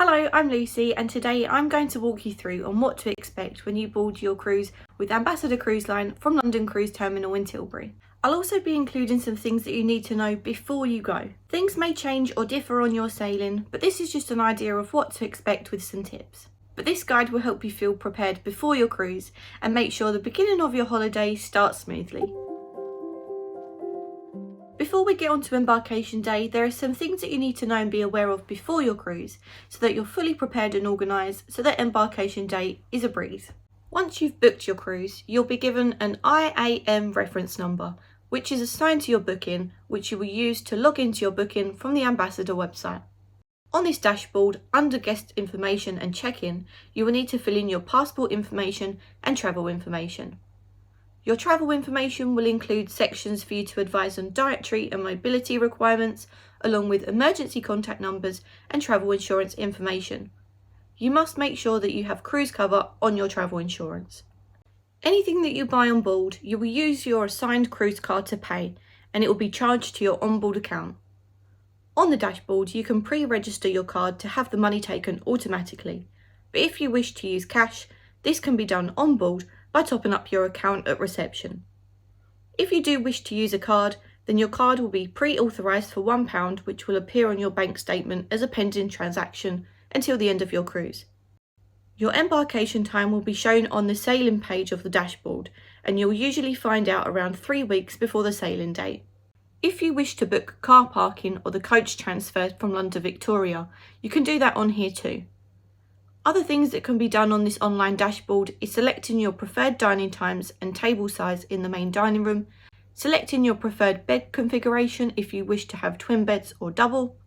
Hello, I'm Lucy and today I'm going to walk you through on what to expect when you board your cruise with Ambassador Cruise Line from London Cruise Terminal in Tilbury. I'll also be including some things that you need to know before you go. Things may change or differ on your sailing, but this is just an idea of what to expect with some tips. But this guide will help you feel prepared before your cruise and make sure the beginning of your holiday starts smoothly. Before we get on to embarkation day, there are some things that you need to know and be aware of before your cruise so that you're fully prepared and organised so that embarkation day is a breeze. Once you've booked your cruise, you'll be given an IAM reference number, which is assigned to your booking, which you will use to log into your booking from the Ambassador website. On this dashboard, under guest information and check-in, you will need to fill in your passport information and travel information. Your travel information will include sections for you to advise on dietary and mobility requirements, along with emergency contact numbers and travel insurance information. You must make sure that you have cruise cover on your travel insurance. Anything that you buy on board, you will use your assigned cruise card to pay, and it will be charged to your onboard account. On the dashboard, you can pre-register your card to have the money taken automatically, but if you wish to use cash, this can be done on board by topping up your account at reception. If you do wish to use a card, then your card will be pre-authorised for £1, which will appear on your bank statement as a pending transaction until the end of your cruise. Your embarkation time will be shown on the sailing page of the dashboard, and you'll usually find out around 3 weeks before the sailing date. If you wish to book car parking or the coach transfer from London Victoria, you can do that on here too. Other things that can be done on this online dashboard is selecting your preferred dining times and table size in the main dining room, selecting your preferred bed configuration if you wish to have twin beds or double,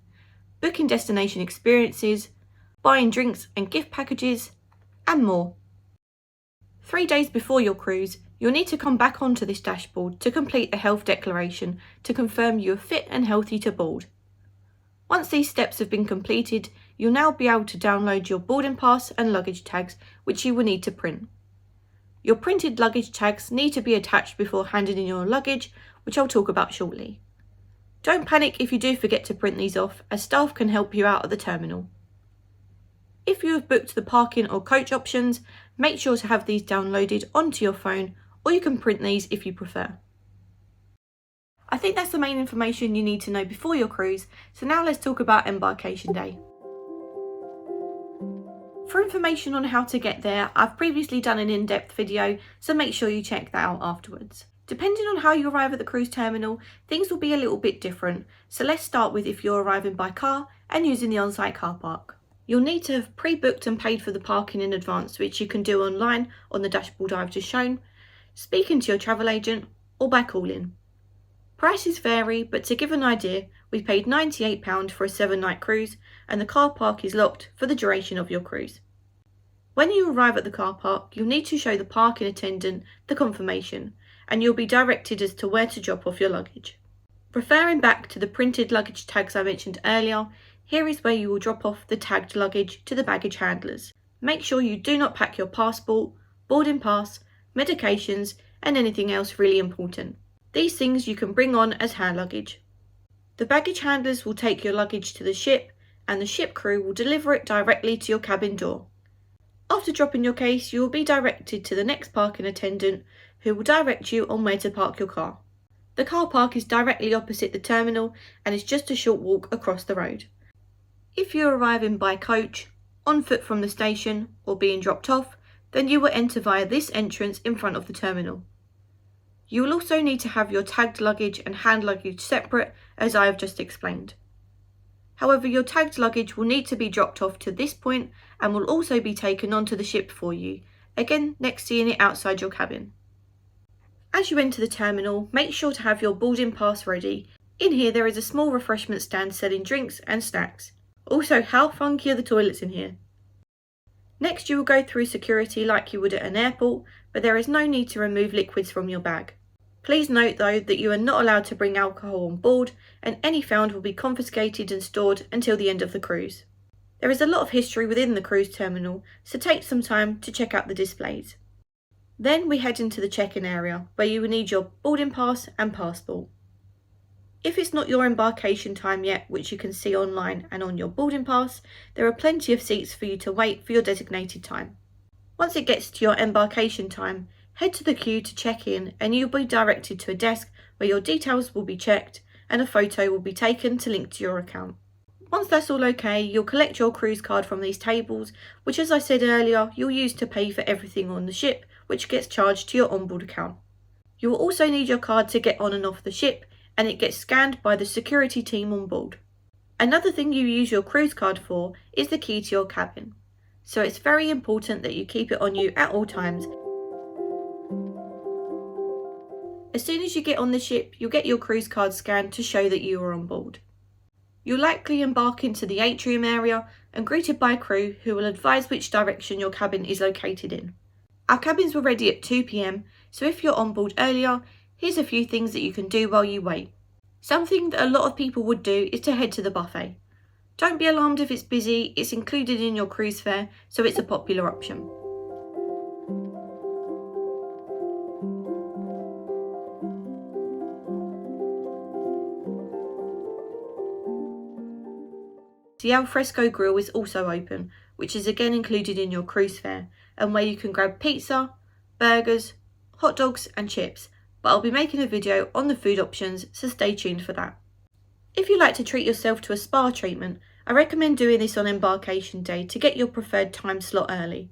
booking destination experiences, buying drinks and gift packages, and more. 3 days before your cruise, you'll need to come back onto this dashboard to complete a health declaration to confirm you are fit and healthy to board. Once these steps have been completed, you'll now be able to download your boarding pass and luggage tags, which you will need to print. Your printed luggage tags need to be attached before handing in your luggage, which I'll talk about shortly. Don't panic if you do forget to print these off, as staff can help you out at the terminal. If you have booked the parking or coach options, make sure to have these downloaded onto your phone, or you can print these if you prefer. I think that's the main information you need to know before your cruise, so now let's talk about embarkation day. For information on how to get there, I've previously done an in-depth video, so make sure you check that out afterwards. Depending on how you arrive at the cruise terminal, things will be a little bit different, so let's start with if you're arriving by car and using the on-site car park. You'll need to have pre-booked and paid for the parking in advance, which you can do online on the dashboard I've just shown, speaking to your travel agent, or by calling. Prices vary, but to give an idea, we paid £98 for a 7-night cruise, and the car park is locked for the duration of your cruise. When you arrive at the car park, you'll need to show the parking attendant the confirmation, and you'll be directed as to where to drop off your luggage. Referring back to the printed luggage tags I mentioned earlier, here is where you will drop off the tagged luggage to the baggage handlers. Make sure you do not pack your passport, boarding pass, medications, and anything else really important. These things you can bring on as hand luggage. The baggage handlers will take your luggage to the ship, and the ship crew will deliver it directly to your cabin door. After dropping your case, you will be directed to the next parking attendant, who will direct you on where to park your car. The car park is directly opposite the terminal and is just a short walk across the road. If you're arriving by coach, on foot from the station, or being dropped off, then you will enter via this entrance in front of the terminal. You will also need to have your tagged luggage and hand luggage separate, as I have just explained. However, your tagged luggage will need to be dropped off to this point and will also be taken onto the ship for you, again next seeing it outside your cabin. As you enter the terminal, make sure to have your boarding pass ready. In here there is a small refreshment stand selling drinks and snacks. Also, how funky are the toilets in here? Next, you will go through security like you would at an airport, but there is no need to remove liquids from your bag. Please note though that you are not allowed to bring alcohol on board, and any found will be confiscated and stored until the end of the cruise. There is a lot of history within the cruise terminal, so take some time to check out the displays. Then we head into the check-in area, where you will need your boarding pass and passport. If it's not your embarkation time yet, which you can see online and on your boarding pass, there are plenty of seats for you to wait for your designated time. Once it gets to your embarkation time, head to the queue to check in and you'll be directed to a desk where your details will be checked and a photo will be taken to link to your account. Once that's all okay, you'll collect your cruise card from these tables, which, as I said earlier, you'll use to pay for everything on the ship, which gets charged to your onboard account. You will also need your card to get on and off the ship, and it gets scanned by the security team on board. Another thing you use your cruise card for is the key to your cabin. So it's very important that you keep it on you at all times. As soon as you get on the ship, you'll get your cruise card scanned to show that you are on board. You'll likely embark into the atrium area and greeted by crew who will advise which direction your cabin is located in. Our cabins were ready at 2 p.m, so if you're on board earlier, here's a few things that you can do while you wait. Something that a lot of people would do is to head to the buffet. Don't be alarmed if it's busy, it's included in your cruise fare, so it's a popular option. The alfresco grill is also open, which is again included in your cruise fare, and where you can grab pizza, burgers, hot dogs and chips, but I'll be making a video on the food options, so stay tuned for that. If you like to treat yourself to a spa treatment, I recommend doing this on embarkation day to get your preferred time slot early.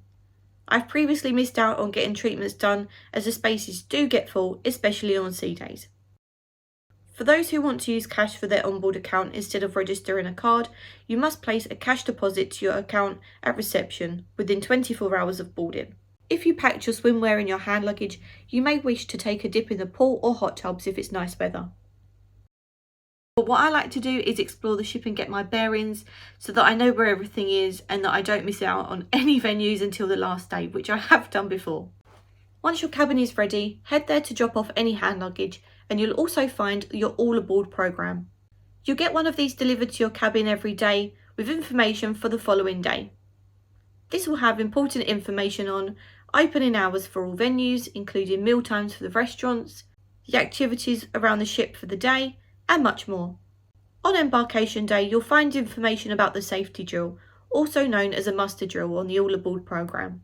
I've previously missed out on getting treatments done as the spaces do get full, especially on sea days. For those who want to use cash for their onboard account instead of registering a card, you must place a cash deposit to your account at reception within 24 hours of boarding. If you packed your swimwear in your hand luggage, you may wish to take a dip in the pool or hot tubs if it's nice weather. But what I like to do is explore the ship and get my bearings so that I know where everything is and that I don't miss out on any venues until the last day, which I have done before. Once your cabin is ready, head there to drop off any hand luggage, and you'll also find your all aboard programme. You'll get one of these delivered to your cabin every day with information for the following day. This will have important information on opening hours for all venues, including meal times for the restaurants, the activities around the ship for the day, and much more. On embarkation day, you'll find information about the safety drill, also known as a muster drill on the all aboard programme.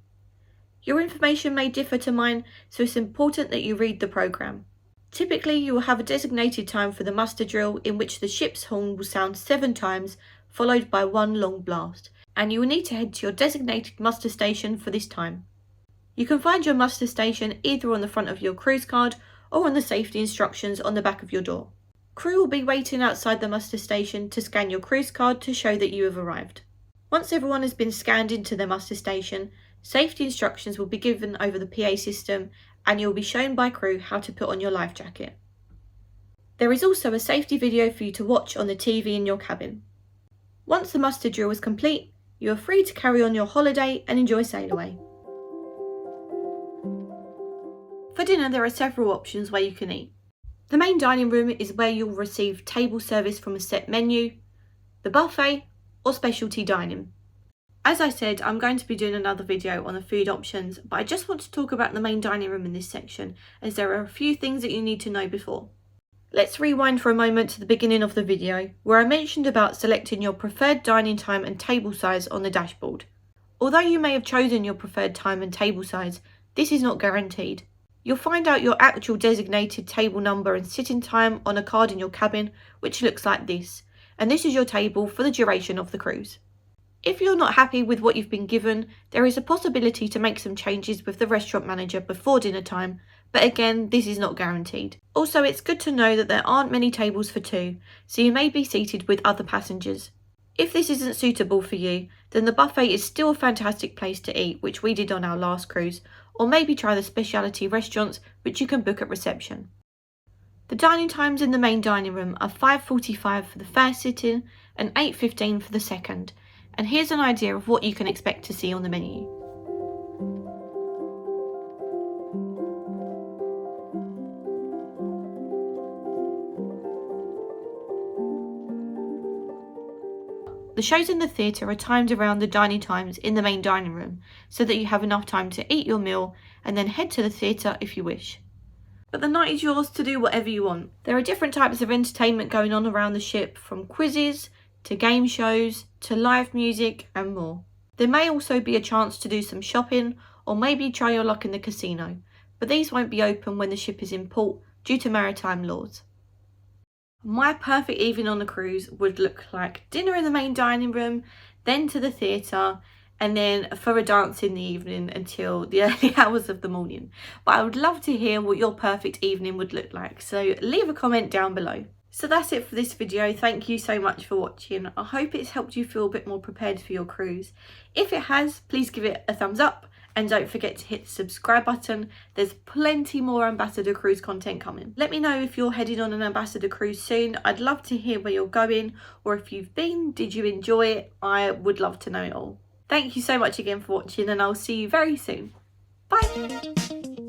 Your information may differ to mine, so it's important that you read the programme. Typically, you will have a designated time for the muster drill in which the ship's horn will sound 7 times, followed by 1 long blast, and you will need to head to your designated muster station for this time. You can find your muster station either on the front of your cruise card or on the safety instructions on the back of your door. Crew will be waiting outside the muster station to scan your cruise card to show that you have arrived. Once everyone has been scanned into their muster station, safety instructions will be given over the PA system and you'll be shown by crew how to put on your life jacket. There is also a safety video for you to watch on the TV in your cabin. Once the muster drill is complete, you are free to carry on your holiday and enjoy sail away. For dinner, there are several options where you can eat. The main dining room is where you'll receive table service from a set menu, the buffet, or specialty dining. As I said, I'm going to be doing another video on the food options, but I just want to talk about the main dining room in this section, as there are a few things that you need to know before. Let's rewind for a moment to the beginning of the video, where I mentioned about selecting your preferred dining time and table size on the dashboard. Although you may have chosen your preferred time and table size, this is not guaranteed. You'll find out your actual designated table number and sitting time on a card in your cabin, which looks like this, and this is your table for the duration of the cruise. If you're not happy with what you've been given, there is a possibility to make some changes with the restaurant manager before dinner time, but again, this is not guaranteed. Also, it's good to know that there aren't many tables for 2, so you may be seated with other passengers. If this isn't suitable for you, then the buffet is still a fantastic place to eat, which we did on our last cruise, or maybe try the specialty restaurants, which you can book at reception. The dining times in the main dining room are 5:45 for the first sitting and 8:15 for the second, and here's an idea of what you can expect to see on the menu. The shows in the theatre are timed around the dining times in the main dining room, so that you have enough time to eat your meal and then head to the theatre if you wish. But the night is yours to do whatever you want. There are different types of entertainment going on around the ship, from quizzes to game shows to live music and more. There may also be a chance to do some shopping or maybe try your luck in the casino, but these won't be open when the ship is in port due to maritime laws. My perfect evening on the cruise would look like dinner in the main dining room, then to the theatre, and then for a dance in the evening until the early hours of the morning. But I would love to hear what your perfect evening would look like, so leave a comment down below. So that's it for this video. Thank you so much for watching. I hope it's helped you feel a bit more prepared for your cruise. If it has, please give it a thumbs up and don't forget to hit the subscribe button. There's plenty more Ambassador Cruise content coming. Let me know if you're heading on an Ambassador Cruise soon. I'd love to hear where you're going, or if you've been, did you enjoy it? I would love to know it all. Thank you so much again for watching, and I'll see you very soon. Bye!